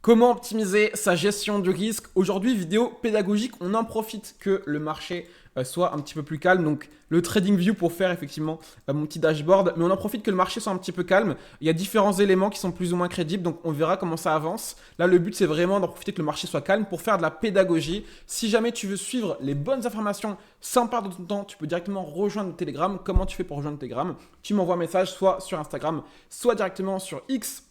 Comment optimiser sa gestion du risque? Aujourd'hui, vidéo pédagogique, on en profite que le marché soit un petit peu plus calme. Donc, le TradingView pour faire effectivement mon petit dashboard. Mais on en profite que le marché soit un petit peu calme. Il y a différents éléments qui sont plus ou moins crédibles. Donc, on verra comment ça avance. Là, le but, c'est vraiment d'en profiter que le marché soit calme pour faire de la pédagogie. Si jamais tu veux suivre les bonnes informations sans perdre ton temps, tu peux directement rejoindre le Telegram. Comment tu fais pour rejoindre le Telegram? Tu m'envoies un message soit sur Instagram, soit directement sur X.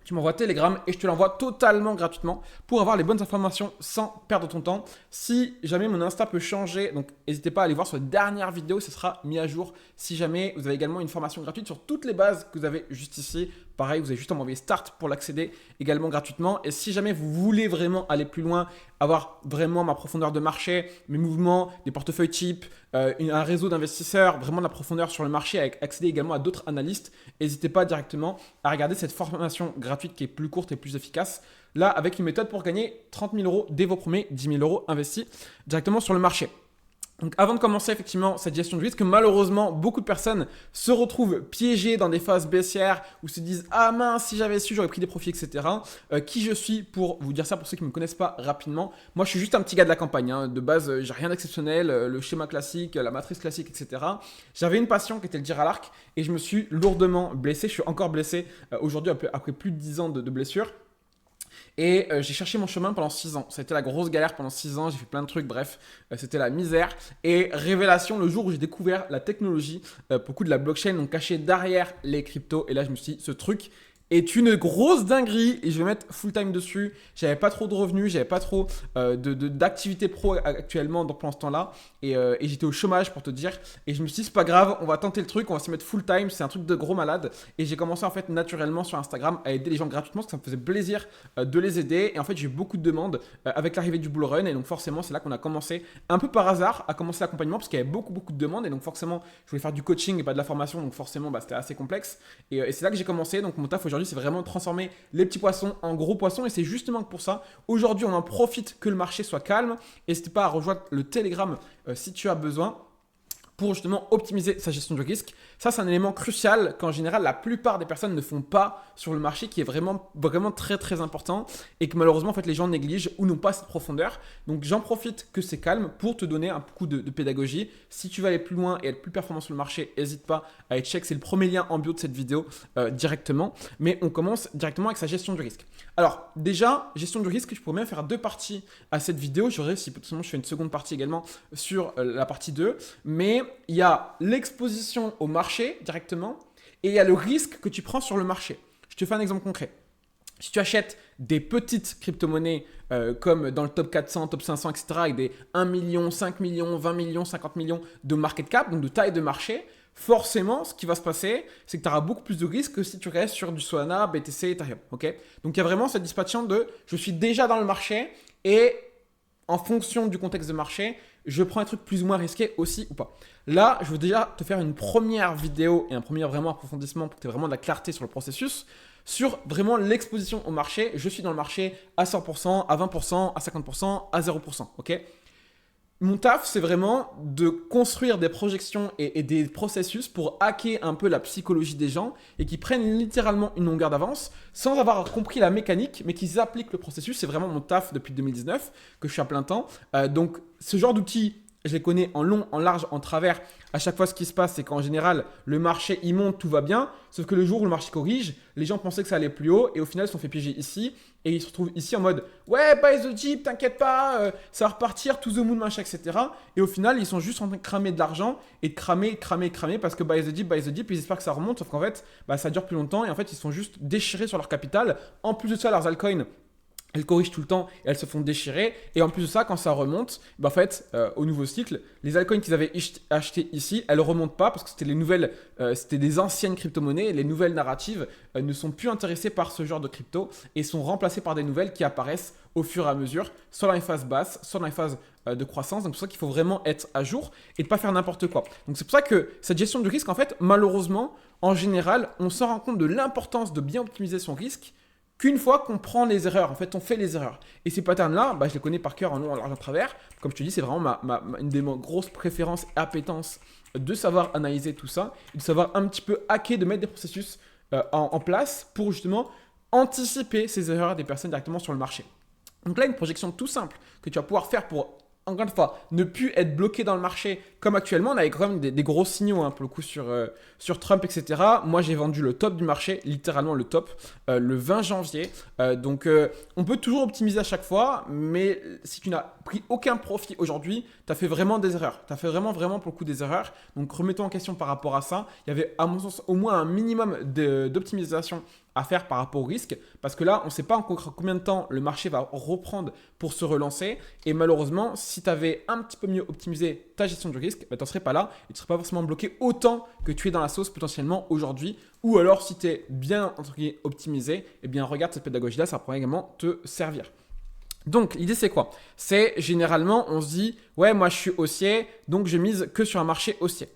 Tu m'envoies Telegram et je te l'envoie totalement gratuitement pour avoir les bonnes informations sans perdre ton temps. Si jamais mon Insta peut changer, donc n'hésitez pas à aller voir sur la dernière vidéo, ce sera mis à jour. Si jamais vous avez également une formation gratuite sur toutes les bases que vous avez juste ici, pareil, vous avez juste à m'envoyer Start pour l'accéder également gratuitement. Et si jamais vous voulez vraiment aller plus loin, avoir vraiment ma profondeur de marché, mes mouvements, des portefeuilles types, un réseau d'investisseurs, vraiment de la profondeur sur le marché, avec accéder également à d'autres analystes, n'hésitez pas directement à regarder cette formation gratuite qui est plus courte et plus efficace. Là, avec une méthode pour gagner 30 000 euros dès vos premiers 10 000 euros investis directement sur le marché. Donc avant de commencer effectivement cette gestion du risque, malheureusement, beaucoup de personnes se retrouvent piégées dans des phases baissières où se disent « Ah mince, si j'avais su, j'aurais pris des profits, etc. » Qui je suis pour vous dire ça, pour ceux qui ne me connaissent pas rapidement. Moi, je suis juste un petit gars de la campagne. Hein. De base, j'ai rien d'exceptionnel, le schéma classique, la matrice classique, etc. J'avais une passion qui était le tir à l'arc et je me suis lourdement blessé. Je suis encore blessé aujourd'hui après plus de 10 ans de blessure. Et j'ai cherché mon chemin pendant 6 ans. Ça a été la grosse galère pendant 6 ans. J'ai fait plein de trucs, bref, c'était la misère. Et révélation, le jour où j'ai découvert la technologie, beaucoup de la blockchain, donc cachée derrière les cryptos. Et là, je me suis dit, ce truc est une grosse dinguerie et je vais mettre full time dessus. J'avais pas trop de revenus, j'avais pas trop d'activité pro actuellement pendant ce temps-là et j'étais au chômage pour te dire. Et je me suis dit, c'est pas grave, on va tenter le truc, on va se mettre full time. C'est un truc de gros malade. Et j'ai commencé en fait naturellement sur Instagram à aider les gens gratuitement parce que ça me faisait plaisir de les aider. Et en fait, j'ai eu beaucoup de demandes avec l'arrivée du bull run. Et donc, forcément, c'est là qu'on a commencé un peu par hasard à commencer l'accompagnement parce qu'il y avait beaucoup de demandes. Et donc, forcément, je voulais faire du coaching et pas de la formation. Donc, forcément, c'était assez complexe. Et c'est là que j'ai commencé. Donc, mon taf aujourd'hui, c'est vraiment transformer les petits poissons en gros poissons. Et c'est justement pour ça, aujourd'hui, on en profite que le marché soit calme. N'hésite pas à rejoindre le Telegram si tu as besoin, pour justement optimiser sa gestion du risque. Ça, c'est un élément crucial qu'en général, la plupart des personnes ne font pas sur le marché, qui est vraiment très important et que malheureusement, en fait, les gens négligent ou n'ont pas cette profondeur. Donc, j'en profite que c'est calme pour te donner un coup de pédagogie. Si tu veux aller plus loin et être plus performant sur le marché, n'hésite pas à aller check. C'est le premier lien en bio de cette vidéo directement. Mais on commence directement avec sa gestion du risque. Alors, déjà, gestion du risque, je pourrais même faire 2 parties à cette vidéo. J'aurais, si potentiellement je fais une seconde partie également sur la partie 2. Mais il y a l'exposition au marché directement et il y a le risque que tu prends sur le marché. Je te fais un exemple concret. Si tu achètes des petites crypto-monnaies comme dans le top 400, top 500, etc. avec des 1 million, 5 millions, 20 millions, 50 millions de market cap, donc de taille de marché, forcément, ce qui va se passer, c'est que tu auras beaucoup plus de risques que si tu restes sur du Solana, BTC, Ethereum. Okay, donc, il y a vraiment cette dispatching de « je suis déjà dans le marché et en fonction du contexte de marché, je prends un truc plus ou moins risqué aussi ou pas. » Là, je veux déjà te faire une première vidéo et un premier vraiment approfondissement pour que tu aies vraiment de la clarté sur le processus, sur vraiment l'exposition au marché. Je suis dans le marché à 100%, à 20%, à 50%, à 0%. Ok ? Mon taf, c'est vraiment de construire des projections et des processus pour hacker un peu la psychologie des gens et qui prennent littéralement une longueur d'avance sans avoir compris la mécanique, mais qu'ils appliquent le processus. C'est vraiment mon taf depuis 2019 que je suis à plein temps. Donc, ce genre d'outils, je les connais en long, en large, en travers. À chaque fois, ce qui se passe, c'est qu'en général, le marché, il monte, tout va bien. Sauf que le jour où le marché corrige, les gens pensaient que ça allait plus haut et au final, ils se sont fait piéger ici. Et ils se retrouvent ici en mode « Ouais, buy the dip, t'inquiète pas, ça va repartir, to the moon, machin, etc. » Et au final, ils sont juste en train de cramer de l'argent et de cramer parce que buy the dip, ils espèrent que ça remonte. Sauf qu'en fait, ça dure plus longtemps et en fait, ils sont juste déchirés sur leur capital. En plus de ça, leurs altcoins, elles corrigent tout le temps et elles se font déchirer. Et en plus de ça, quand ça remonte, en fait, au nouveau cycle, les altcoins qu'ils avaient achetés ici, elles ne remontent pas parce que c'était les nouvelles, c'était des anciennes crypto-monnaies. Les nouvelles narratives ne sont plus intéressées par ce genre de crypto et sont remplacées par des nouvelles qui apparaissent au fur et à mesure, soit dans les phases basses, soit dans les phases de croissance. Donc, c'est pour ça qu'il faut vraiment être à jour et ne pas faire n'importe quoi. Donc, c'est pour ça que cette gestion du risque, en fait, malheureusement, en général, on se rend compte de l'importance de bien optimiser son risque qu'une fois qu'on prend les erreurs. En fait, on fait les erreurs. Et ces patterns-là, je les connais par cœur en long, en large, en travers. Comme je te dis, c'est vraiment une des grosses préférences et appétences de savoir analyser tout ça, de savoir un petit peu hacker, de mettre des processus en place pour justement anticiper ces erreurs des personnes directement sur le marché. Donc là, une projection tout simple que tu vas pouvoir faire pour, encore une fois, ne plus être bloqué dans le marché comme actuellement. On avait quand même des gros signaux pour le coup sur Trump, etc. Moi, j'ai vendu le top du marché, littéralement le top, le 20 janvier. Donc, on peut toujours optimiser à chaque fois, mais si tu n'as pris aucun profit aujourd'hui, tu as fait vraiment des erreurs. Tu as fait vraiment pour le coup des erreurs. Donc, remettons en question par rapport à ça. Il y avait, à mon sens, au moins un minimum d'optimisation à faire par rapport au risque, parce que là, on ne sait pas encore combien de temps le marché va reprendre pour se relancer, et malheureusement, si tu avais un petit peu mieux optimisé ta gestion du risque, tu n'en serais pas là, et tu ne serais pas forcément bloqué autant que tu es dans la sauce potentiellement aujourd'hui, ou alors si tu es bien entre guillemets optimisé, eh bien regarde cette pédagogie-là, ça pourrait également te servir. Donc, l'idée, c'est quoi? C'est généralement, on se dit, ouais, moi je suis haussier, donc je mise que sur un marché haussier.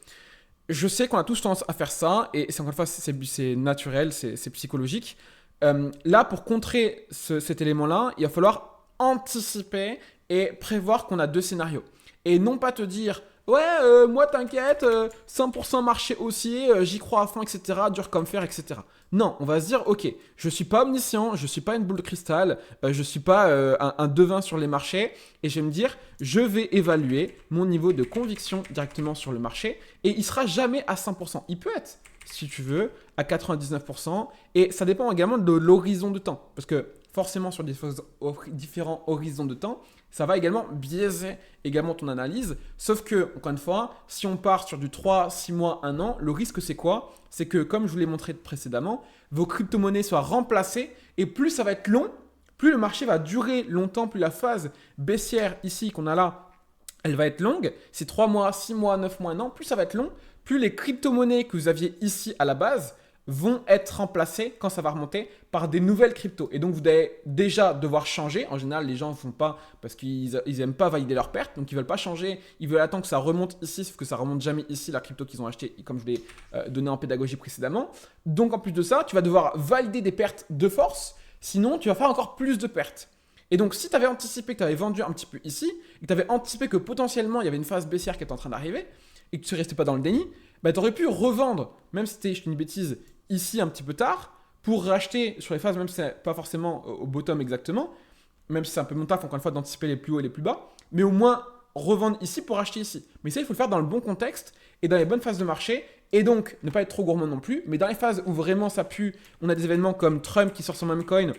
Je sais qu'on a tous tendance à faire ça, et c'est encore une fois, c'est naturel, c'est psychologique. Là, pour contrer cet élément-là, il va falloir anticiper et prévoir qu'on a deux scénarios. Et non pas te dire, ouais, moi t'inquiète, 100% marché haussier, j'y crois à fond, etc., dur comme fer, etc. Non, on va se dire, ok, je suis pas omniscient, je suis pas une boule de cristal, je suis pas un devin sur les marchés, et je vais me dire, je vais évaluer mon niveau de conviction directement sur le marché, et il sera jamais à 100%. Il peut être, si tu veux, à 99%, et ça dépend également de l'horizon de temps, parce que forcément sur différents horizons de temps, ça va également biaiser également ton analyse. Sauf que, encore une fois, si on part sur du 3, 6 mois, 1 an, le risque c'est quoi? C'est que, comme je vous l'ai montré précédemment, vos crypto-monnaies soient remplacées et plus ça va être long, plus le marché va durer longtemps, plus la phase baissière ici qu'on a là, elle va être longue. C'est 3 mois, 6 mois, 9 mois, 1 an, plus ça va être long, plus les crypto-monnaies que vous aviez ici à la base vont être remplacés quand ça va remonter par des nouvelles cryptos. Et donc, vous allez déjà devoir changer. En général, les gens ne font pas parce qu'ils n'aiment pas valider leurs pertes. Donc, ils ne veulent pas changer. Ils veulent attendre que ça remonte ici, sauf que ça ne remonte jamais ici, la crypto qu'ils ont acheté, comme je l'ai donné en pédagogie précédemment. Donc, en plus de ça, tu vas devoir valider des pertes de force. Sinon, tu vas faire encore plus de pertes. Et donc, si tu avais anticipé que tu avais vendu un petit peu ici, et que tu avais anticipé que potentiellement, il y avait une phase baissière qui était en train d'arriver, et que tu ne restais pas dans le déni, bah, tu aurais pu revendre, même si c'était, je te dis une bêtise, ici un petit peu tard, pour racheter sur les phases, même si ce n'est pas forcément au bottom exactement, même si c'est un peu mon taf, encore une fois, d'anticiper les plus hauts et les plus bas, mais au moins revendre ici pour acheter ici. Mais ça, il faut le faire dans le bon contexte et dans les bonnes phases de marché, et donc ne pas être trop gourmand non plus, mais dans les phases où vraiment ça pue, on a des événements comme Trump qui sort son même coin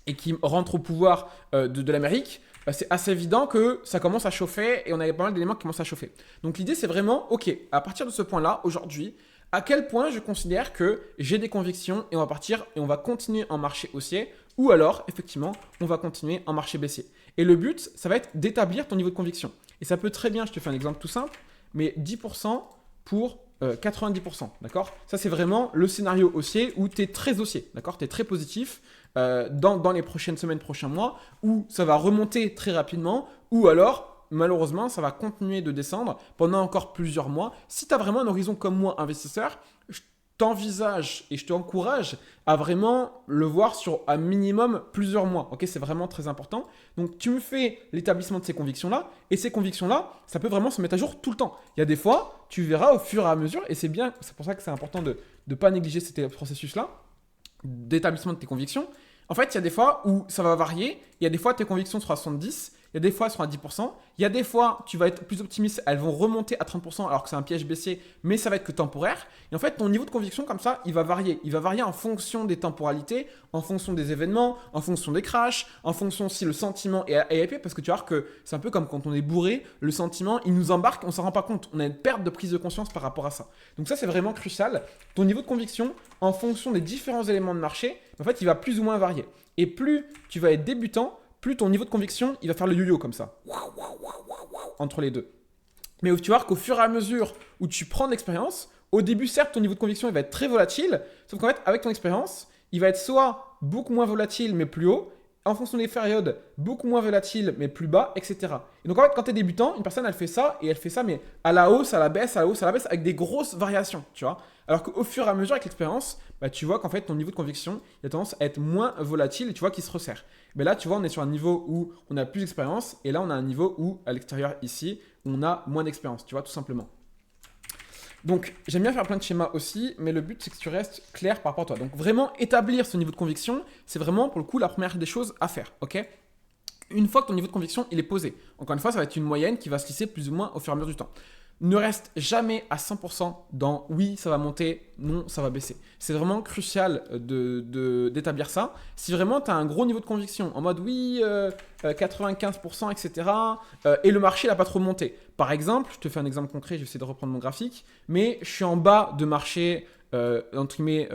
et qui rentre au pouvoir de l'Amérique, c'est assez évident que ça commence à chauffer et on a pas mal d'éléments qui commencent à chauffer. Donc l'idée, c'est vraiment, ok, à partir de ce point-là, aujourd'hui, à quel point je considère que j'ai des convictions et on va partir et on va continuer en marché haussier ou alors, effectivement, on va continuer en marché baissier. Et le but, ça va être d'établir ton niveau de conviction. Et ça peut très bien, je te fais un exemple tout simple, mais 10% pour 90%, d'accord? Ça, c'est vraiment le scénario haussier où tu es très haussier, d'accord? Tu es très positif dans les prochaines semaines, prochains mois, où ça va remonter très rapidement, ou alors, malheureusement, ça va continuer de descendre pendant encore plusieurs mois. Si tu as vraiment un horizon comme moi, investisseur, je t'envisage et je t'encourage à vraiment le voir sur un minimum plusieurs mois. Ok, c'est vraiment très important. Donc, tu me fais l'établissement de ces convictions-là, et ces convictions-là, ça peut vraiment se mettre à jour tout le temps. Il y a des fois, tu verras au fur et à mesure, et c'est bien, c'est pour ça que c'est important de ne pas négliger ce processus-là d'établissement de tes convictions. En fait, il y a des fois où ça va varier. Il y a des fois, tes convictions seront à 70. Il y a des fois, elles seront à 10%. Il y a des fois, tu vas être plus optimiste. Elles vont remonter à 30% alors que c'est un piège baissier, mais ça va être que temporaire. Et en fait, ton niveau de conviction, comme ça, il va varier. Il va varier en fonction des temporalités, en fonction des événements, en fonction des crashs, en fonction si le sentiment est épais. Parce que tu vois que c'est un peu comme quand on est bourré, le sentiment, il nous embarque, on ne s'en rend pas compte. On a une perte de prise de conscience par rapport à ça. Donc ça, c'est vraiment crucial. Ton niveau de conviction, en fonction des différents éléments de marché, en fait, il va plus ou moins varier. Et plus tu vas être débutant, plus ton niveau de conviction, il va faire le yo-yo comme ça, entre les deux. Mais tu vas voir qu'au fur et à mesure où tu prends de l'expérience, au début, certes, ton niveau de conviction, il va être très volatile, sauf qu'en fait, avec ton expérience, il va être soit beaucoup moins volatile, mais plus haut, en fonction des périodes, beaucoup moins volatile, mais plus bas, etc. Et donc, en fait, quand tu es débutant, une personne, elle fait ça, et elle fait ça, mais à la hausse, à la baisse, à la hausse, à la baisse, avec des grosses variations, tu vois. Alors qu'au fur et à mesure, avec l'expérience, bah, tu vois qu'en fait, ton niveau de conviction, il a tendance à être moins volatile, et tu vois qu'il se resserre. Mais là, tu vois, on est sur un niveau où on a plus d'expérience, et là, on a un niveau où, à l'extérieur, ici, on a moins d'expérience, tu vois, tout simplement. Donc, j'aime bien faire plein de schémas aussi, mais le but, c'est que tu restes clair par rapport à toi. Donc, vraiment, établir ce niveau de conviction, c'est vraiment, pour le coup, la première des choses à faire, ok? Une fois que ton niveau de conviction, il est posé, encore une fois, ça va être une moyenne qui va se lisser plus ou moins au fur et à mesure du temps. Ne reste jamais à 100% dans oui, ça va monter, non, ça va baisser. C'est vraiment crucial d'établir ça. Si vraiment tu as un gros niveau de conviction, en mode oui, 95%, etc., et le marché n'a pas trop monté. Par exemple, je te fais un exemple concret, je vais essayer de reprendre mon graphique, mais je suis en bas de marché, entre guillemets,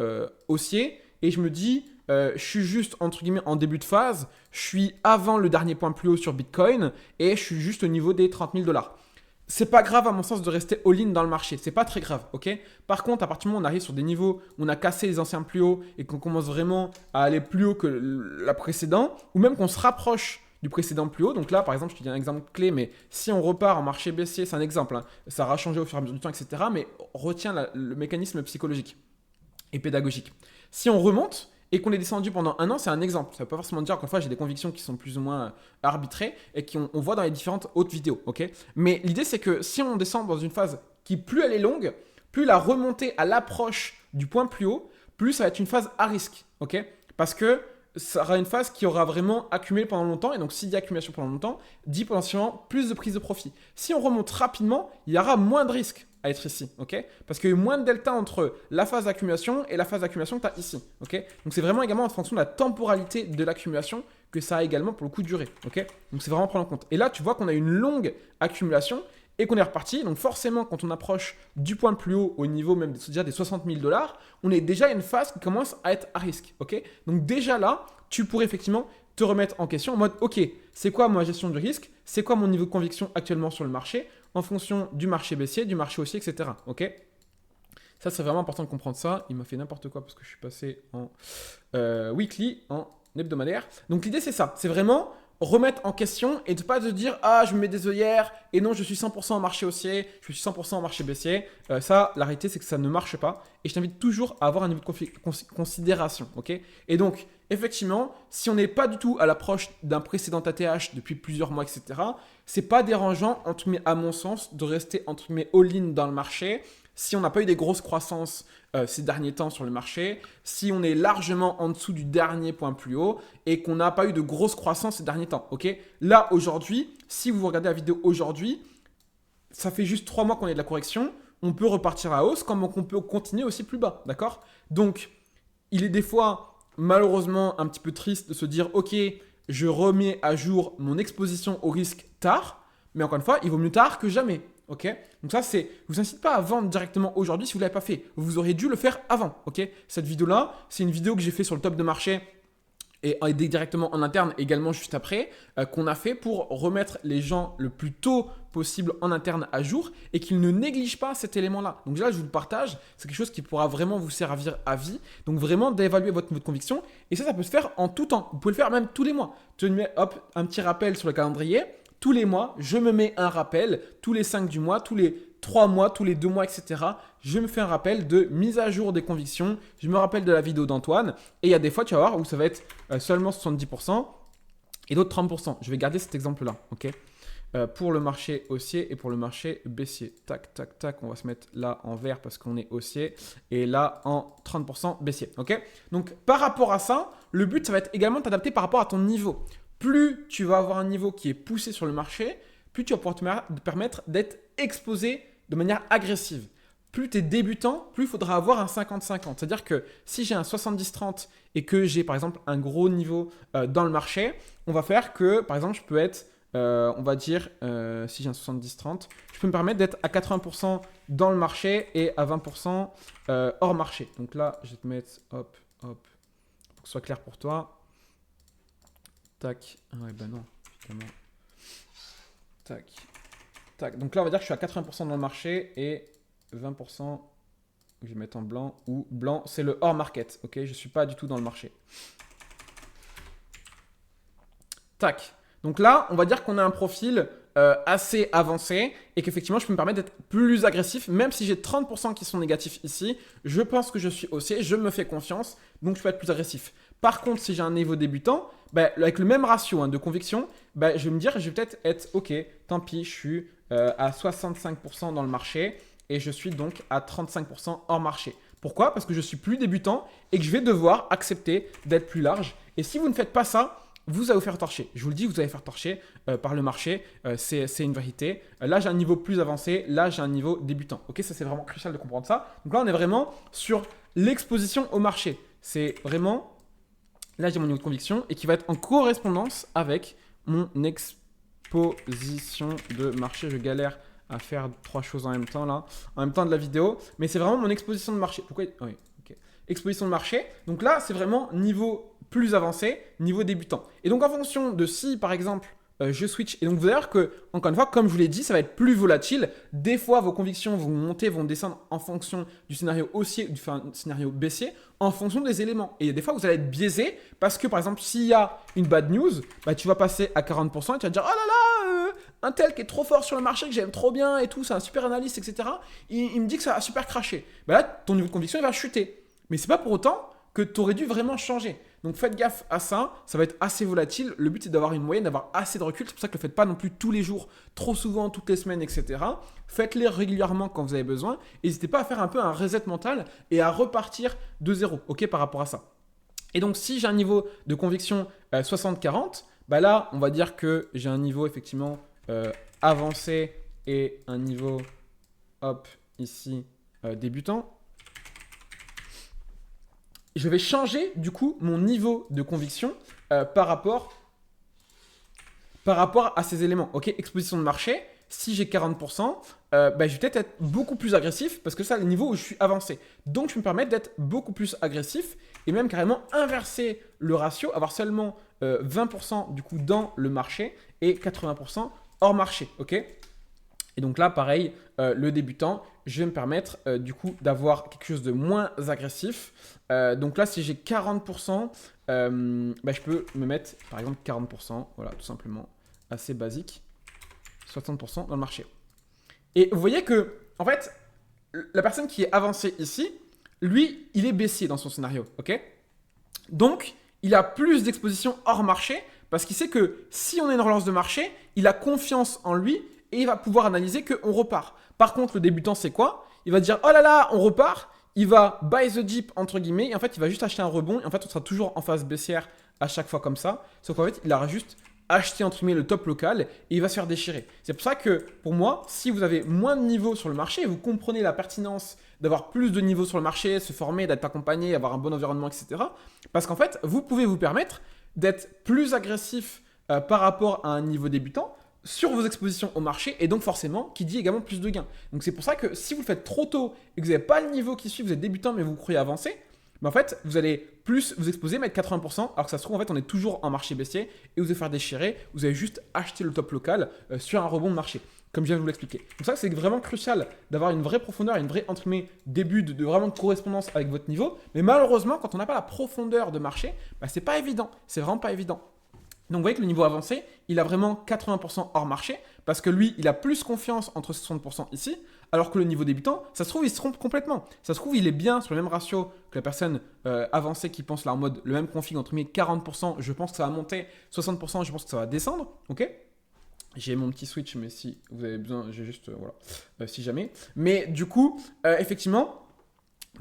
haussier, et je me dis, je suis juste, entre guillemets, en début de phase, je suis avant le dernier point plus haut sur Bitcoin, et je suis juste au niveau des 30 000 $. C'est pas grave à mon sens de rester all-in dans le marché, c'est pas très grave, ok? Par contre, à partir du moment où on arrive sur des niveaux où on a cassé les anciens plus hauts et qu'on commence vraiment à aller plus haut que la précédente, ou même qu'on se rapproche du précédent plus haut, donc là par exemple je te dis un exemple clé, mais si on repart en marché baissier, c'est un exemple, hein, ça aura changé au fur et à mesure du temps, etc. Mais retiens le mécanisme psychologique et pédagogique. Si on remonte, et qu'on est descendu pendant un an, c'est un exemple. Ça ne veut pas forcément dire, encore une fois, j'ai des convictions qui sont plus ou moins arbitrées et qu'on voit dans les différentes autres vidéos. Okay, mais l'idée, c'est que si on descend dans une phase qui, plus elle est longue, plus la remontée à l'approche du point plus haut, plus ça va être une phase à risque. Okay, parce que ça sera une phase qui aura vraiment accumulé pendant longtemps. Et donc, s'il y a accumulation pendant longtemps, dit potentiellement plus de prise de profit. Si on remonte rapidement, il y aura moins de risques à être ici, ok? Parce qu'il y a eu moins de delta entre la phase d'accumulation et la phase d'accumulation que tu as ici, ok? Donc c'est vraiment également en fonction de la temporalité de l'accumulation que ça a également pour le coup duré, ok? Donc c'est vraiment à prendre en compte. Et là, tu vois qu'on a une longue accumulation et qu'on est reparti. Donc forcément, quand on approche du point le plus haut, au niveau même déjà des 60 000 $, on est déjà à une phase qui commence à être à risque, ok? Donc déjà là, tu pourrais effectivement te remettre en question en mode, ok, c'est quoi ma gestion du risque? C'est quoi mon niveau de conviction actuellement sur le marché en fonction du marché baissier, du marché haussier, etc. Ok? Ça, c'est vraiment important de comprendre ça. Il m'a fait n'importe quoi parce que je suis passé en weekly, en hebdomadaire. Donc l'idée, c'est ça. C'est vraiment remettre en question et de pas te dire ah je me mets des œillères et non je suis 100% en marché haussier, je suis 100% en marché baissier. Ça, la réalité c'est que ça ne marche pas et je t'invite toujours à avoir un niveau de considération, ok? Et donc effectivement, si on n'est pas du tout à l'approche d'un précédent ATH depuis plusieurs mois, etc., c'est pas dérangeant entre guillemets, à mon sens de rester entre guillemets all-in dans le marché. Si on n'a pas eu des grosses croissances ces derniers temps sur le marché, si on est largement en dessous du dernier point plus haut et qu'on n'a pas eu de grosses croissances ces derniers temps. Ok, là, aujourd'hui, si vous regardez la vidéo aujourd'hui, ça fait juste 3 mois qu'on est de la correction. On peut repartir à hausse comme on peut continuer aussi plus bas. D'accord? Donc, il est des fois, malheureusement, un petit peu triste de se dire ok, je remets à jour mon exposition au risque tard. Mais encore une fois, il vaut mieux tard que jamais. Ok, donc ça c'est, je vous incite pas à vendre directement aujourd'hui si vous l'avez pas fait. Vous auriez dû le faire avant. Ok, cette vidéo là, c'est une vidéo que j'ai fait sur le top de marché et directement en interne également juste après, qu'on a fait pour remettre les gens le plus tôt possible en interne à jour et qu'ils ne négligent pas cet élément-là. Donc là, je vous le partage, c'est quelque chose qui pourra vraiment vous servir à vie. Donc vraiment d'évaluer votre niveau de conviction et ça peut se faire en tout temps. Vous pouvez le faire même tous les mois. Tu mets hop un petit rappel sur le calendrier. Tous les mois, je me mets un rappel, tous les 5 du mois, tous les 3 mois, tous les 2 mois, etc. Je me fais un rappel de mise à jour des convictions. Je me rappelle de la vidéo d'Antoine. Et il y a des fois, tu vas voir, où ça va être seulement 70% et d'autres 30%. Je vais garder cet exemple-là, ok? Pour le marché haussier et pour le marché baissier. Tac, tac, tac. On va se mettre là en vert parce qu'on est haussier et là en 30% baissier, ok? Donc, par rapport à ça, le but, ça va être également de t'adapter par rapport à ton niveau. Plus tu vas avoir un niveau qui est poussé sur le marché, plus tu vas pouvoir te permettre d'être exposé de manière agressive. Plus tu es débutant, plus il faudra avoir un 50-50. C'est-à-dire que si j'ai un 70-30 et que j'ai par exemple un gros niveau dans le marché, on va faire que par exemple je peux être, on va dire, si j'ai un 70-30, je peux me permettre d'être à 80% dans le marché et à 20% hors marché. Donc là, je vais te mettre, hop, hop, pour que ce soit clair pour toi. Tac. Ouais, ben non, évidemment. Tac. Tac. Donc là, on va dire que je suis à 80% dans le marché et 20%, je vais mettre en blanc, ou blanc, c'est le hors market. Ok, je ne suis pas du tout dans le marché. Tac. Donc là, on va dire qu'on a un profil assez avancé et qu'effectivement, je peux me permettre d'être plus agressif, même si j'ai 30% qui sont négatifs ici. Je pense que je suis haussier, je me fais confiance, donc je peux être plus agressif. Par contre, si j'ai un niveau débutant, avec le même ratio de conviction, je vais me dire, je vais peut-être être ok, tant pis, je suis à 65% dans le marché et je suis donc à 35% hors marché. Pourquoi? Parce que je suis plus débutant et que je vais devoir accepter d'être plus large. Et si vous ne faites pas ça, vous allez vous faire torcher. Je vous le dis, vous allez faire torcher par le marché. C'est une vérité. Là, j'ai un niveau plus avancé. Là, j'ai un niveau débutant. Ok, ça, c'est vraiment crucial de comprendre ça. Donc là, on est vraiment sur l'exposition au marché. C'est vraiment... Là, j'ai mon niveau de conviction et qui va être en correspondance avec mon exposition de marché. Je galère à faire 3 choses en même temps là, en même temps de la vidéo, mais c'est vraiment mon exposition de marché. Pourquoi? Oui, ok. Exposition de marché. Donc là, c'est vraiment niveau plus avancé, niveau débutant. Et donc en fonction de si, par exemple, je switch. Et donc vous allez voir que, encore une fois, comme je vous l'ai dit, ça va être plus volatile. Des fois, vos convictions vont monter, vont descendre en fonction du scénario haussier, enfin, du scénario baissier, en fonction des éléments. Et des fois, vous allez être biaisé parce que, par exemple, s'il y a une bad news, bah, tu vas passer à 40% et tu vas te dire, oh là là, un tel qui est trop fort sur le marché, que j'aime trop bien et tout, c'est un super analyste, etc. Il me dit que ça a super craché. Bah là, ton niveau de conviction, il va chuter. Mais c'est pas pour autant que tu aurais dû vraiment changer. Donc faites gaffe à ça, ça va être assez volatile. Le but c'est d'avoir une moyenne, d'avoir assez de recul. C'est pour ça que ne le faites pas non plus tous les jours, trop souvent, toutes les semaines, etc. Faites-les régulièrement quand vous avez besoin. N'hésitez pas à faire un peu un reset mental et à repartir de zéro, ok, par rapport à ça. Et donc si j'ai un niveau de conviction 60-40, bah là on va dire que j'ai un niveau effectivement avancé et un niveau, hop, ici, débutant. Je vais changer du coup mon niveau de conviction par rapport à ces éléments. Ok, exposition de marché, si j'ai 40%, je vais peut-être être beaucoup plus agressif parce que ça, c'est le niveau où je suis avancé. Donc, je peux me permettre d'être beaucoup plus agressif et même carrément inverser le ratio, avoir seulement 20% du coup dans le marché et 80% hors marché. Ok. Et donc là, pareil, le débutant, je vais me permettre du coup d'avoir quelque chose de moins agressif. Donc là, si j'ai 40%, je peux me mettre par exemple 40%, voilà, tout simplement, assez basique, 60% dans le marché. Et vous voyez que, en fait, la personne qui est avancée ici, lui, il est baissier dans son scénario, ok? Donc, il a plus d'exposition hors marché parce qu'il sait que si on a une relance de marché, il a confiance en lui et il va pouvoir analyser qu'on repart. Par contre, le débutant, c'est quoi? Il va dire, oh là là, on repart. Il va buy the dip, entre guillemets, et en fait, il va juste acheter un rebond. Et en fait, on sera toujours en phase baissière à chaque fois comme ça. Sauf qu'en fait, il aura juste acheté, entre guillemets, le top local et il va se faire déchirer. C'est pour ça que, pour moi, si vous avez moins de niveaux sur le marché, vous comprenez la pertinence d'avoir plus de niveaux sur le marché, se former, d'être accompagné, avoir un bon environnement, etc. Parce qu'en fait, vous pouvez vous permettre d'être plus agressif par rapport à un niveau débutant sur vos expositions au marché et donc forcément qui dit également plus de gains. Donc c'est pour ça que si vous le faites trop tôt et que vous n'avez pas le niveau qui suit, vous êtes débutant mais vous croyez avancer, en fait vous allez plus vous exposer, mettre 80% alors que ça se trouve en fait on est toujours en marché baissier et vous allez faire déchirer, vous allez juste acheter le top local sur un rebond de marché. Comme je viens de vous l'expliquer. Donc ça, c'est vraiment crucial d'avoir une vraie profondeur, une vraie entre guillemets, début de vraiment de correspondance avec votre niveau. Mais malheureusement, quand on n'a pas la profondeur de marché, c'est pas évident. C'est vraiment pas évident. Donc vous voyez que le niveau avancé, il a vraiment 80% hors marché parce que lui, il a plus confiance entre 60% ici, alors que le niveau débutant, ça se trouve, il se trompe complètement. Ça se trouve, il est bien sur le même ratio que la personne avancée qui pense là en mode le même config entre 40%, je pense que ça va monter, 60%, je pense que ça va descendre, ok? J'ai mon petit switch, mais si vous avez besoin, j'ai juste, voilà, si jamais. Mais du coup, effectivement,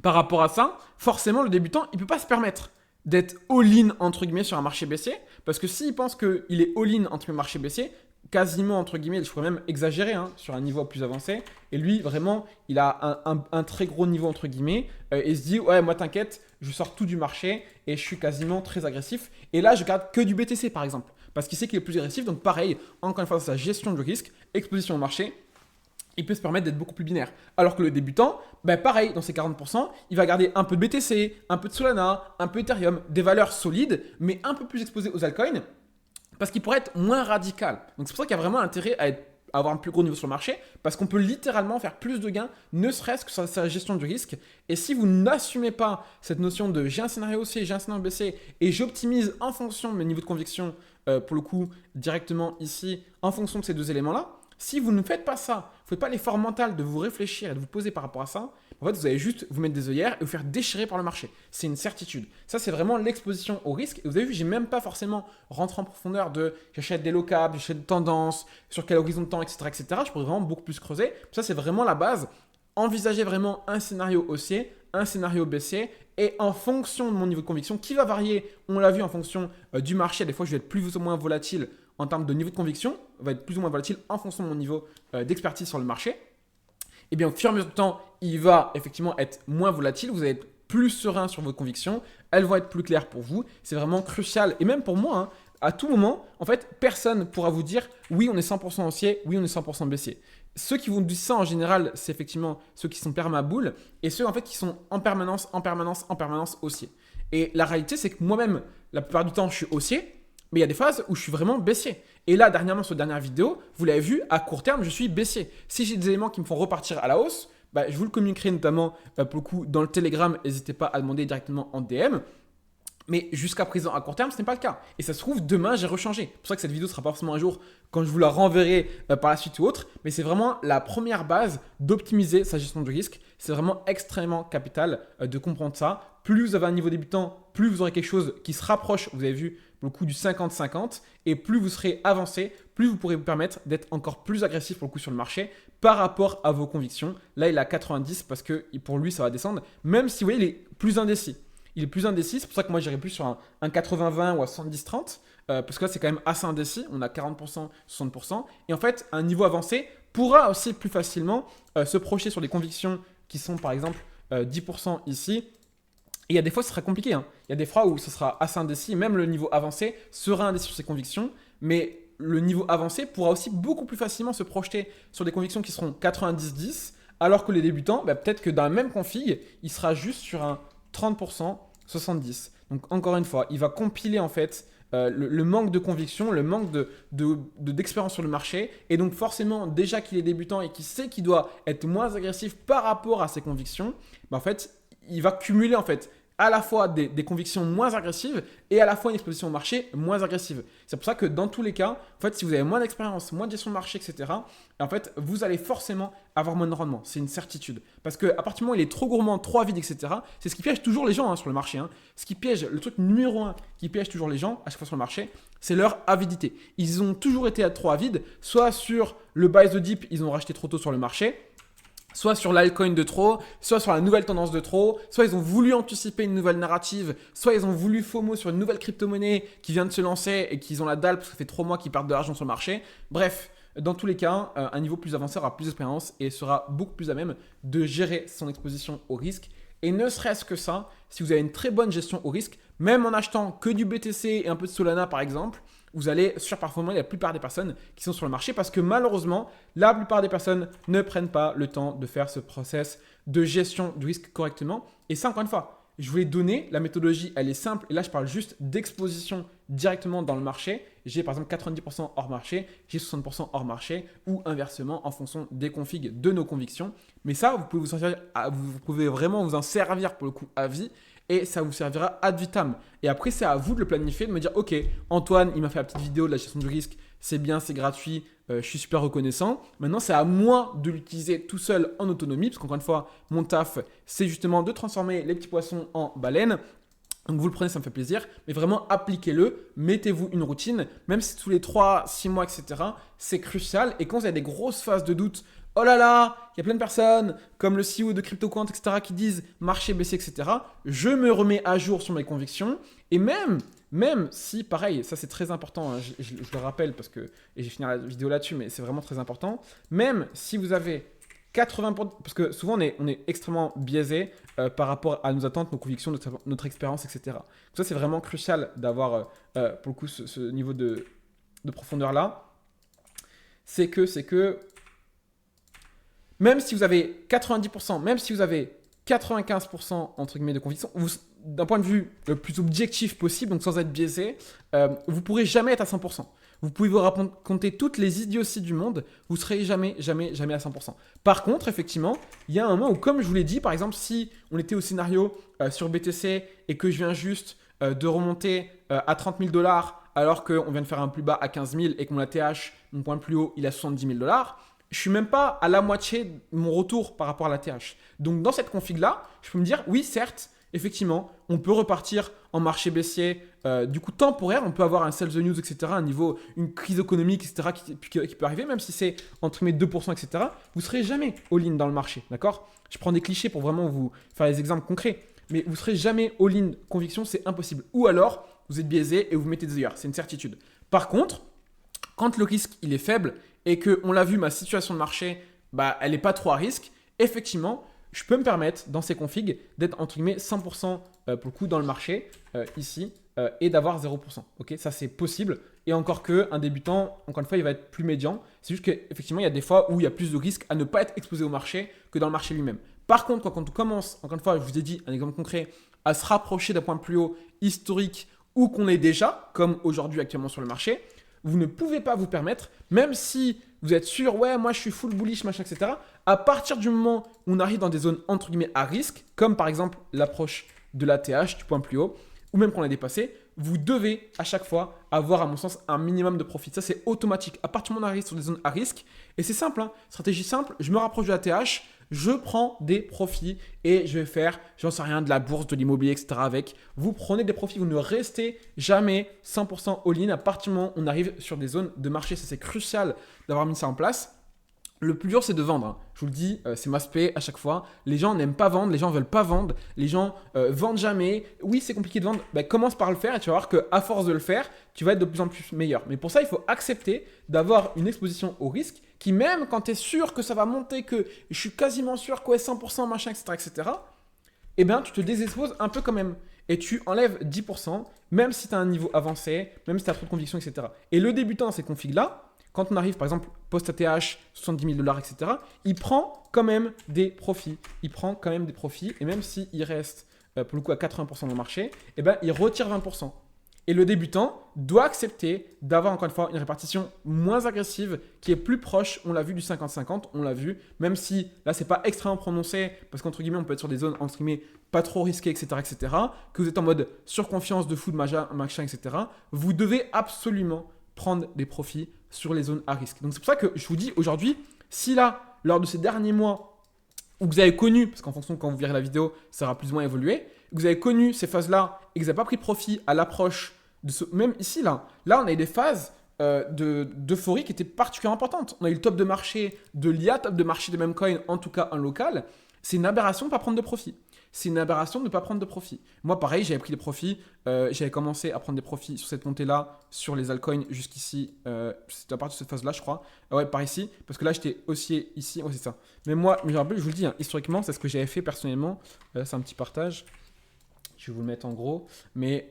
par rapport à ça, forcément, le débutant, il ne peut pas se permettre d'être all-in, entre guillemets, sur un marché baissier. Parce que s'il pense qu'il est all-in entre le marché baissier, quasiment, entre guillemets, je pourrais même exagérer, sur un niveau plus avancé. Et lui, vraiment, il a un très gros niveau, entre guillemets. Et il se dit, ouais, moi, t'inquiète, je sors tout du marché et je suis quasiment très agressif. Et là, je garde que du BTC, par exemple. Parce qu'il sait qu'il est plus agressif. Donc pareil, encore une fois, dans sa gestion du risque, exposition au marché, il peut se permettre d'être beaucoup plus binaire. Alors que le débutant, pareil, dans ses 40%, il va garder un peu de BTC, un peu de Solana, un peu Ethereum, des valeurs solides, mais un peu plus exposées aux altcoins, parce qu'il pourrait être moins radical. Donc c'est pour ça qu'il y a vraiment intérêt à avoir un plus gros niveau sur le marché, parce qu'on peut littéralement faire plus de gains, ne serait-ce que sur sa gestion du risque. Et si vous n'assumez pas cette notion de j'ai un scénario haussier, j'ai un scénario baissier, et j'optimise en fonction de mes niveaux de conviction, pour le coup, directement ici, en fonction de ces deux éléments-là, si vous ne faites pas ça, vous ne faites pas l'effort mental de vous réfléchir et de vous poser par rapport à ça, en fait, vous allez juste vous mettre des œillères et vous faire déchirer par le marché. C'est une certitude. Ça, c'est vraiment l'exposition au risque. Et vous avez vu, j'ai même pas forcément rentré en profondeur de j'achète des low cap, j'achète des tendances, sur quel horizon de temps, etc., etc. Je pourrais vraiment beaucoup plus creuser. Ça, c'est vraiment la base. envisager vraiment un scénario haussier, un scénario baissier et en fonction de mon niveau de conviction qui va varier, on l'a vu en fonction du marché, des fois je vais être plus ou moins volatile en termes de niveau de conviction, va être plus ou moins volatile en fonction de mon niveau d'expertise sur le marché. Et bien au fur et à mesure du temps, il va effectivement être moins volatile, vous allez être plus serein sur vos convictions, elles vont être plus claires pour vous, c'est vraiment crucial et même pour moi, hein, à tout moment, en fait, personne ne pourra vous dire oui, on est 100% haussier, oui, on est 100% baissier. Ceux qui vous disent ça en général, c'est effectivement ceux qui sont perma-boule et ceux en fait qui sont en permanence haussier. Et la réalité, c'est que moi-même, la plupart du temps, je suis haussier, mais il y a des phases où je suis vraiment baissier. Et là, dernièrement, sur la dernière vidéo, vous l'avez vu, à court terme, je suis baissier. Si j'ai des éléments qui me font repartir à la hausse, je vous le communiquerai notamment pour le coup dans le Telegram. N'hésitez pas à demander directement en DM. Mais jusqu'à présent, à court terme, ce n'est pas le cas. Et ça se trouve, demain, j'ai rechangé. C'est pour ça que cette vidéo ne sera pas forcément un jour quand je vous la renverrai par la suite ou autre. Mais c'est vraiment la première base d'optimiser sa gestion du risque. C'est vraiment extrêmement capital de comprendre ça. Plus vous avez un niveau débutant, plus vous aurez quelque chose qui se rapproche, vous avez vu, le coup du 50-50. Et plus vous serez avancé, plus vous pourrez vous permettre d'être encore plus agressif pour le coup sur le marché par rapport à vos convictions. Là, il est à 90 parce que pour lui, ça va descendre. Même si vous voyez, il est plus indécis. Il est plus indécis, c'est pour ça que moi j'irais plus sur un 80-20 ou un 70-30, parce que là c'est quand même assez indécis, on a 40%, 60%, et en fait un niveau avancé pourra aussi plus facilement se projeter sur des convictions qui sont par exemple 10% ici, et il y a des fois ce sera compliqué, hein. Il y a des fois où ce sera assez indécis, même le niveau avancé sera indécis sur ses convictions, mais le niveau avancé pourra aussi beaucoup plus facilement se projeter sur des convictions qui seront 90-10, alors que les débutants, peut-être que dans la même config, il sera juste sur un 30%, 70. Donc encore une fois, il va compiler en fait le manque de conviction, le manque d'expérience sur le marché. Et donc forcément, déjà qu'il est débutant et qu'il sait qu'il doit être moins agressif par rapport à ses convictions, en fait, il va cumuler en fait à la fois des convictions moins agressives et à la fois une exposition au marché moins agressive. C'est pour ça que dans tous les cas, en fait, si vous avez moins d'expérience, moins de gestion de marché, etc., en fait, vous allez forcément avoir moins de rendement. C'est une certitude. Parce qu'à partir du moment où il est trop gourmand, trop avide, etc., c'est ce qui piège toujours les gens sur le marché. Ce qui piège, le truc numéro 1 qui piège toujours les gens à chaque fois sur le marché, c'est leur avidité. Ils ont toujours été trop avides, soit sur le buy the dip, ils ont racheté trop tôt sur le marché, soit sur l'altcoin de trop, soit sur la nouvelle tendance de trop, soit ils ont voulu anticiper une nouvelle narrative, soit ils ont voulu FOMO sur une nouvelle crypto-monnaie qui vient de se lancer et qu'ils ont la dalle parce que ça fait 3 mois qu'ils perdent de l'argent sur le marché. Bref, dans tous les cas, un niveau plus avancé aura plus d'expérience et sera beaucoup plus à même de gérer son exposition au risque. Et ne serait-ce que ça, si vous avez une très bonne gestion au risque, même en achetant que du BTC et un peu de Solana par exemple, vous allez surperformer la plupart des personnes qui sont sur le marché parce que malheureusement, la plupart des personnes ne prennent pas le temps de faire ce process de gestion du risque correctement. Et ça, encore une fois, je vous l'ai donné, la méthodologie, elle est simple. Et là, je parle juste d'exposition directement dans le marché. J'ai par exemple 90% hors marché, j'ai 60% hors marché ou inversement en fonction des configs de nos convictions. Mais ça, vous pouvez vraiment vous en servir pour le coup à vie. Et ça vous servira ad vitam. Et après, c'est à vous de le planifier, de me dire, ok, Antoine, il m'a fait la petite vidéo de la gestion du risque, c'est bien, c'est gratuit, je suis super reconnaissant. Maintenant, c'est à moi de l'utiliser tout seul en autonomie, parce qu'encore une fois, mon taf, c'est justement de transformer les petits poissons en baleines. Donc vous le prenez, ça me fait plaisir, mais vraiment appliquez-le, mettez-vous une routine, même si tous les 3, 6 mois, etc., c'est crucial. Et quand vous avez des grosses phases de doute, oh là là, il y a plein de personnes comme le CEO de CryptoQuant, etc., qui disent marché baissier, etc., je me remets à jour sur mes convictions. Et même si, pareil, ça c'est très important, hein, je le rappelle parce que, et j'ai fini la vidéo là-dessus, mais c'est vraiment très important, même si vous avez 80%, parce que souvent on est extrêmement biaisé par rapport à nos attentes, nos convictions, notre expérience, etc. Donc ça c'est vraiment crucial d'avoir pour le coup ce niveau de profondeur là. C'est que même si vous avez 90%, même si vous avez 95% entre guillemets de conviction, d'un point de vue le plus objectif possible, donc sans être biaisé, vous ne pourrez jamais être à 100%. Vous pouvez vous raconter toutes les idioties du monde, vous ne serez jamais à 100%. Par contre, effectivement, il y a un moment où, comme je vous l'ai dit, par exemple, si on était au scénario sur BTC et que je viens juste de remonter à 30 000 $, alors qu'on vient de faire un plus bas à 15 000 et que mon ATH, mon point le plus haut, il est à 70 000 $, je ne suis même pas à la moitié de mon retour par rapport à l'ATH. Donc, dans cette config-là, je peux me dire, oui, certes, effectivement, on peut repartir en marché baissier, du coup temporaire, on peut avoir un sell the news, etc., un niveau, une crise économique, etc., qui peut arriver, même si c'est entre mes 2%, etc., vous ne serez jamais all-in dans le marché, d'accord? Je prends des clichés pour vraiment vous faire des exemples concrets, mais vous ne serez jamais all-in conviction, c'est impossible. Ou alors, vous êtes biaisé et vous mettez des œillères, c'est une certitude. Par contre, quand le risque il est faible et que, on l'a vu, ma situation de marché, elle n'est pas trop à risque, effectivement, je peux me permettre dans ces configs d'être entre guillemets 100% pour le coup dans le marché ici et d'avoir 0%. Ok, ça c'est possible. Et encore que un débutant, encore une fois, il va être plus médian. C'est juste qu'effectivement, il y a des fois où il y a plus de risques à ne pas être exposé au marché que dans le marché lui-même. Par contre, quand on commence, encore une fois, je vous ai dit un exemple concret, à se rapprocher d'un point plus haut historique ou qu'on est déjà, comme aujourd'hui actuellement sur le marché, vous ne pouvez pas vous permettre, même si vous êtes sûr, ouais, moi je suis full bullish, machin, etc. À partir du moment où on arrive dans des zones entre guillemets à risque, comme par exemple l'approche de l'ATH du point plus haut, ou même qu'on a dépassé, vous devez à chaque fois avoir, à mon sens, un minimum de profit. Ça, c'est automatique. À partir du moment où on arrive sur des zones à risque, et c'est simple, hein, stratégie simple, je me rapproche de l'ATH, je prends des profits et je vais faire, j'en sais rien, de la bourse, de l'immobilier, etc. avec. Vous prenez des profits, vous ne restez jamais 100% all-in à partir du moment où on arrive sur des zones de marché. Ça, c'est crucial d'avoir mis ça en place. Le plus dur, c'est de vendre, hein. Je vous le dis, c'est ma spé à chaque fois. Les gens n'aiment pas vendre, les gens ne veulent pas vendre, les gens vendent jamais. Oui, c'est compliqué de vendre. Commence par le faire et tu vas voir qu'à force de le faire, tu vas être de plus en plus meilleur. Mais pour ça, il faut accepter d'avoir une exposition au risque qui, même quand tu es sûr que ça va monter, que je suis quasiment sûr que 100%, machin, etc., eh bien, tu te désexposes un peu quand même. Et tu enlèves 10%, même si tu as un niveau avancé, même si tu as trop de conviction, etc. Et le débutant dans ces configs-là, quand on arrive par exemple post-ATH, 70 000 $, etc., il prend quand même des profits. Il prend quand même des profits. Et même s'il reste pour le coup à 80% dans le marché, eh ben, il retire 20%. Et le débutant doit accepter d'avoir encore une fois une répartition moins agressive qui est plus proche, on l'a vu, du 50-50, on l'a vu, même si là c'est pas extrêmement prononcé, parce qu'entre guillemets on peut être sur des zones entre guillemets pas trop risquées, etc., que vous êtes en mode surconfiance de fou, de machin, etc., vous devez absolument prendre des profits sur les zones à risque. Donc c'est pour ça que je vous dis aujourd'hui, si là, lors de ces derniers mois, où vous avez connu, parce qu'en fonction de quand vous verrez la vidéo, ça aura plus ou moins évolué, vous avez connu ces phases-là et que vous n'avez pas pris profit à l'approche de ce... Même ici, là on a eu des phases d'euphorie qui étaient particulièrement importantes. On a eu le top de marché de l'IA, top de marché de Memcoin, en tout cas en local. C'est une aberration de ne pas prendre de profit. C'est une aberration de ne pas prendre de profit. Moi, pareil, j'avais pris des profits. J'avais commencé à prendre des profits sur cette montée-là, sur les altcoins jusqu'ici. C'était à partir de cette phase-là, je crois. Ouais, par ici. Parce que là, j'étais haussier ici. Ouais, c'est ça. Mais moi, je vous le dis, hein, historiquement, c'est ce que j'avais fait personnellement. C'est un petit partage. Je vais vous le mettre en gros. Mais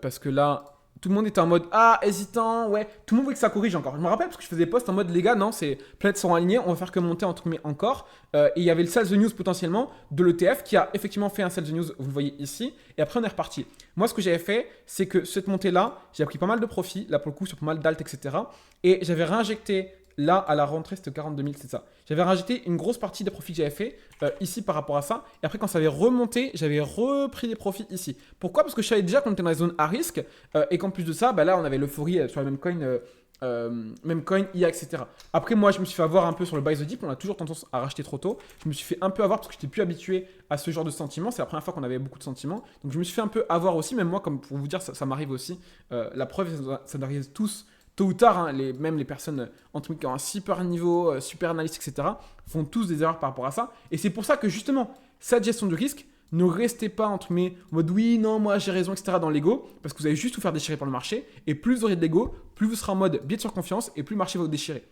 parce que là, tout le monde était en mode hésitant, ouais. Tout le monde voulait que ça corrige encore. Je me rappelle parce que je faisais des posts en mode les gars, non, c'est planètes sont alignées, on va faire que monter entre guillemets encore. Et il y avait le sell the news potentiellement de l'ETF qui a effectivement fait un sell the news, vous le voyez ici. Et après, on est reparti. Moi, ce que j'avais fait, c'est que cette montée-là, j'ai pris pas mal de profits, là pour le coup, sur pas mal d'alt, etc. Et j'avais réinjecté. Là, à la rentrée, c'était 42 000, c'est ça. J'avais rajouté une grosse partie des profits que j'avais fait ici par rapport à ça. Et après, quand ça avait remonté, j'avais repris des profits ici. Pourquoi? Parce que je savais déjà qu'on était dans les zones à risque et qu'en plus de ça, là, on avait l'euphorie sur la même coin, IA, etc. Après, moi, je me suis fait avoir un peu sur le buy the dip. On a toujours tendance à racheter trop tôt. Je me suis fait un peu avoir parce que je n'étais plus habitué à ce genre de sentiments. C'est la première fois qu'on avait beaucoup de sentiments. Donc, je me suis fait un peu avoir aussi. Même moi, comme pour vous dire, ça m'arrive aussi. La preuve, ça nous arrive tous. Tôt ou tard, hein, même les personnes entre qui ont un super niveau, super analyste, etc., font tous des erreurs par rapport à ça. Et c'est pour ça que justement, cette gestion du risque, ne restez pas entre guillemets en mode oui, non, moi j'ai raison, etc. dans l'ego, parce que vous allez juste vous faire déchirer par le marché. Et plus vous aurez de l'ego, plus vous serez en mode biais de surconfiance et plus le marché va vous déchirer.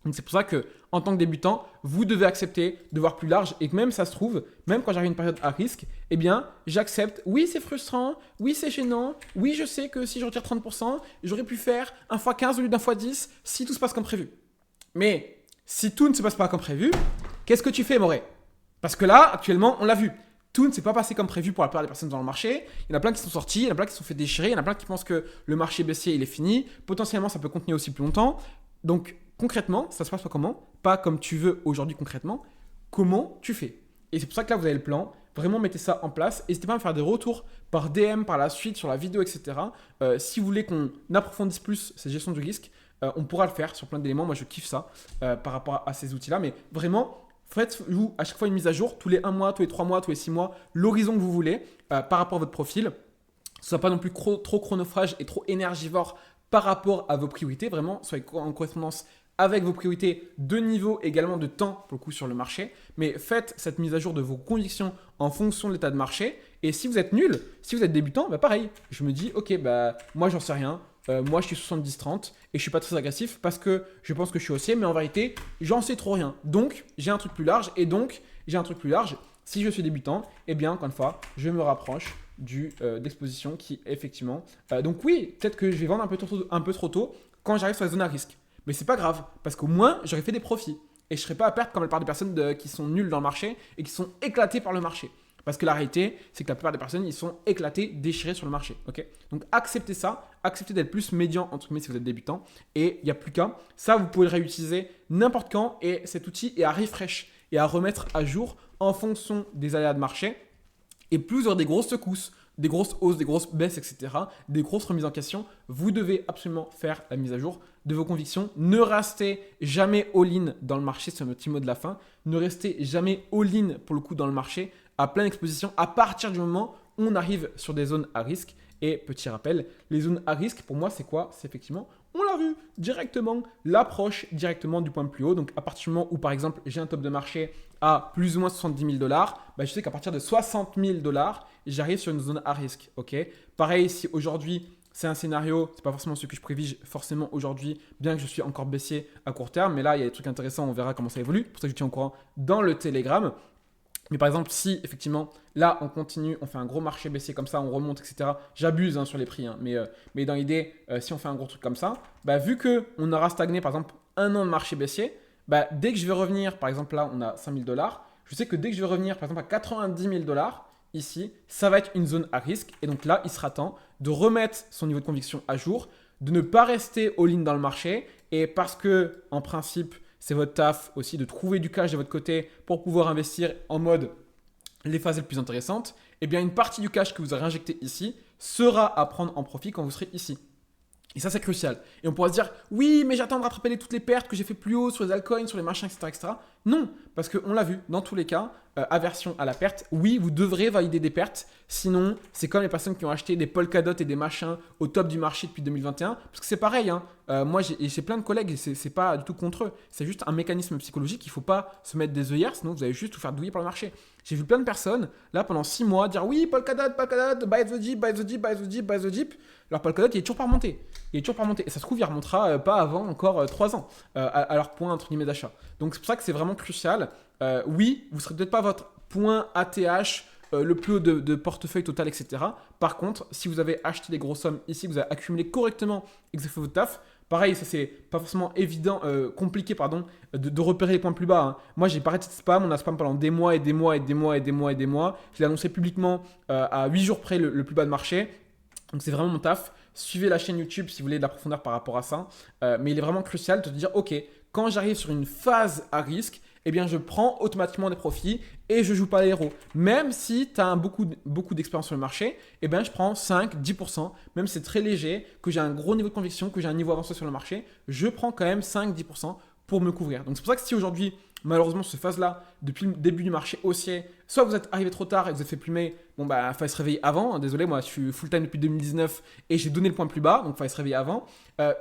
Donc c'est pour ça que en tant que débutant, vous devez accepter de voir plus large et que même ça se trouve, même quand j'arrive à une période à risque, eh bien j'accepte, oui c'est frustrant, oui c'est gênant, oui je sais que si je retire 30%, j'aurais pu faire 1x15 au lieu d'1x10 si tout se passe comme prévu. Mais si tout ne se passe pas comme prévu, qu'est-ce que tu fais Moré? Parce que là, actuellement, on l'a vu. Tout ne s'est pas passé comme prévu pour la plupart des personnes dans le marché. Il y en a plein qui sont sortis, il y en a plein qui se sont fait déchirer, il y en a plein qui pensent que le marché baissier il est fini. Potentiellement, ça peut continuer aussi plus longtemps. Donc, concrètement, ça se passe pas comment? Pas comme tu veux aujourd'hui concrètement. Comment tu fais? Et c'est pour ça que là, vous avez le plan. Vraiment, mettez ça en place. N'hésitez pas à me faire des retours par DM, par la suite, sur la vidéo, etc. Si vous voulez qu'on approfondisse plus cette gestion du risque, on pourra le faire sur plein d'éléments. Moi, je kiffe ça par rapport à ces outils-là. Mais vraiment, Faites-vous à chaque fois une mise à jour, tous les 1 mois, tous les 3 mois, tous les 6 mois, l'horizon que vous voulez par rapport à votre profil. Ce soit pas non plus trop chronophage et trop énergivore par rapport à vos priorités. Vraiment, soyez en correspondance avec vos priorités de niveau, également de temps pour le coup sur le marché. Mais faites cette mise à jour de vos convictions en fonction de l'état de marché. Et si vous êtes nul, si vous êtes débutant, bah pareil. Je me dis, ok, bah moi j'en sais rien. Moi je suis 70-30 et je suis pas très agressif parce que je pense que je suis haussier, mais en vérité, j'en sais trop rien. Donc j'ai un truc plus large et donc j'ai un truc plus large. Si je suis débutant, eh bien encore une fois, je me rapproche d'exposition qui effectivement. Donc oui, peut-être que je vais vendre un peu trop tôt quand j'arrive sur la zone à risque. Mais c'est pas grave, parce qu'au moins, j'aurais fait des profits. Et je ne serais pas à perdre comme la plupart des personnes qui sont nulles dans le marché et qui sont éclatées par le marché. Parce que la réalité, c'est que la plupart des personnes, ils sont éclatés, déchirés sur le marché. Okay, donc acceptez ça, acceptez d'être plus médian entre guillemets si vous êtes débutant. Et il n'y a plus qu'à. Ça, vous pouvez le réutiliser n'importe quand. Et cet outil est à refresh et à remettre à jour en fonction des aléas de marché. Et plus vous aurez des grosses secousses, des grosses hausses, des grosses baisses, etc., des grosses remises en question, vous devez absolument faire la mise à jour de vos convictions. Ne restez jamais all-in dans le marché, c'est le petit mot de la fin. Ne restez jamais all-in pour le coup dans le marché à pleine exposition à partir du moment où on arrive sur des zones à risque. Et petit rappel, les zones à risque, pour moi, c'est quoi? C'est effectivement, on l'a vu, directement, l'approche directement du point le plus haut. Donc, à partir du moment où, par exemple, j'ai un top de marché à plus ou moins 70 000 $, bah, je sais qu'à partir de 60 000 $, j'arrive sur une zone à risque. Okay, pareil, si aujourd'hui, c'est un scénario, c'est pas forcément ce que je prévige forcément aujourd'hui, bien que je suis encore baissier à court terme. Mais là, il y a des trucs intéressants, on verra comment ça évolue. Pour ça que je tiens au courant dans le Telegram. Mais par exemple, si effectivement, là, on continue, on fait un gros marché baissier comme ça, on remonte, etc. J'abuse sur les prix, hein, mais dans l'idée, si on fait un gros truc comme ça, bah, vu qu'on aura stagné, par exemple, 1 an de marché baissier, bah, dès que je vais revenir, par exemple, là, on a 5 000 $, je sais que dès que je vais revenir, par exemple, à 90 000 $, ici, ça va être une zone à risque. Et donc là, il sera temps de remettre son niveau de conviction à jour, de ne pas rester all-in dans le marché. Et parce que, en principe, c'est votre taf aussi de trouver du cash de votre côté pour pouvoir investir en mode les phases les plus intéressantes, eh bien une partie du cash que vous aurez injecté ici sera à prendre en profit quand vous serez ici. Et ça, c'est crucial. Et on pourra se dire, oui, mais j'attends de rattraper toutes les pertes que j'ai fait plus haut sur les altcoins, sur les machins, etc. etc. Non, parce qu'on l'a vu, dans tous les cas, aversion à la perte, oui, vous devrez valider des pertes. Sinon, c'est comme les personnes qui ont acheté des Polkadot et des machins au top du marché depuis 2021. Parce que c'est pareil, hein. Moi, j'ai plein de collègues et c'est pas du tout contre eux. C'est juste un mécanisme psychologique. Il ne faut pas se mettre des œillères, sinon vous allez juste vous faire douiller par le marché. J'ai vu plein de personnes, là, pendant 6 mois, dire oui, Polkadot, buy the dip, buy the dip, buy the dip, buy the dip. Alors, Polkadot, il est toujours pas remonté. Il est toujours pas remonté. Et ça se trouve, il remontera pas avant encore 3 ans à leur point, entre guillemets, d'achat. Donc, c'est pour ça que c'est vraiment crucial. Oui, vous ne serez peut-être pas votre point ATH le plus haut de portefeuille total, etc. Par contre, si vous avez acheté des grosses sommes ici, vous avez accumulé correctement et que vous avez fait votre taf, pareil, ça c'est pas forcément évident, compliqué pardon, de repérer les points plus bas. Hein. Moi, j'ai pas arrêté de spam, on a spam pendant des mois et des mois et des mois et des mois et des mois. Je l'ai annoncé publiquement à 8 jours près le plus bas de marché. Donc c'est vraiment mon taf. Suivez la chaîne YouTube si vous voulez de la profondeur par rapport à ça. Mais il est vraiment crucial de te dire, ok, quand j'arrive sur une phase à risque, eh bien, je prends automatiquement des profits et je ne joue pas les héros. Même si tu as beaucoup d'expérience sur le marché, eh bien, je prends 5, 10%, même si c'est très léger, que j'ai un gros niveau de conviction, que j'ai un niveau avancé sur le marché, je prends quand même 5, 10% pour me couvrir. Donc, c'est pour ça que si aujourd'hui, malheureusement, cette phase-là, depuis le début du marché haussier, soit vous êtes arrivé trop tard et vous êtes fait plumer, bon, bah, il fallait se réveiller avant. Désolé, moi, je suis full-time depuis 2019 et j'ai donné le point plus bas, donc il fallait se réveiller avant.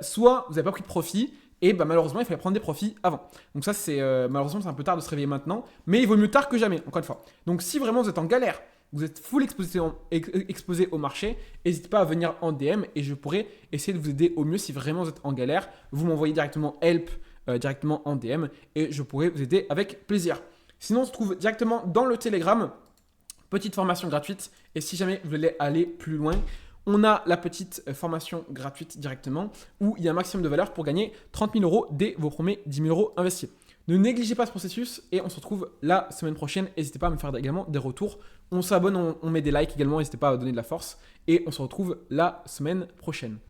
Soit vous n'avez pas pris de profit. Et bah, malheureusement, il fallait prendre des profits avant. Donc ça, c'est malheureusement, c'est un peu tard de se réveiller maintenant. Mais il vaut mieux tard que jamais, encore une fois. Donc si vraiment vous êtes en galère, vous êtes full exposé au marché, n'hésitez pas à venir en DM et je pourrai essayer de vous aider au mieux. Si vraiment vous êtes en galère, vous m'envoyez directement help directement en DM et je pourrai vous aider avec plaisir. Sinon, on se trouve directement dans le Telegram. Petite formation gratuite. Et si jamais vous voulez aller plus loin, on a la petite formation gratuite directement où il y a un maximum de valeur pour gagner 30 000 € dès vos premiers 10 000 € investis. Ne négligez pas ce processus et on se retrouve la semaine prochaine. N'hésitez pas à me faire également des retours. On s'abonne, on met des likes également. N'hésitez pas à donner de la force et on se retrouve la semaine prochaine.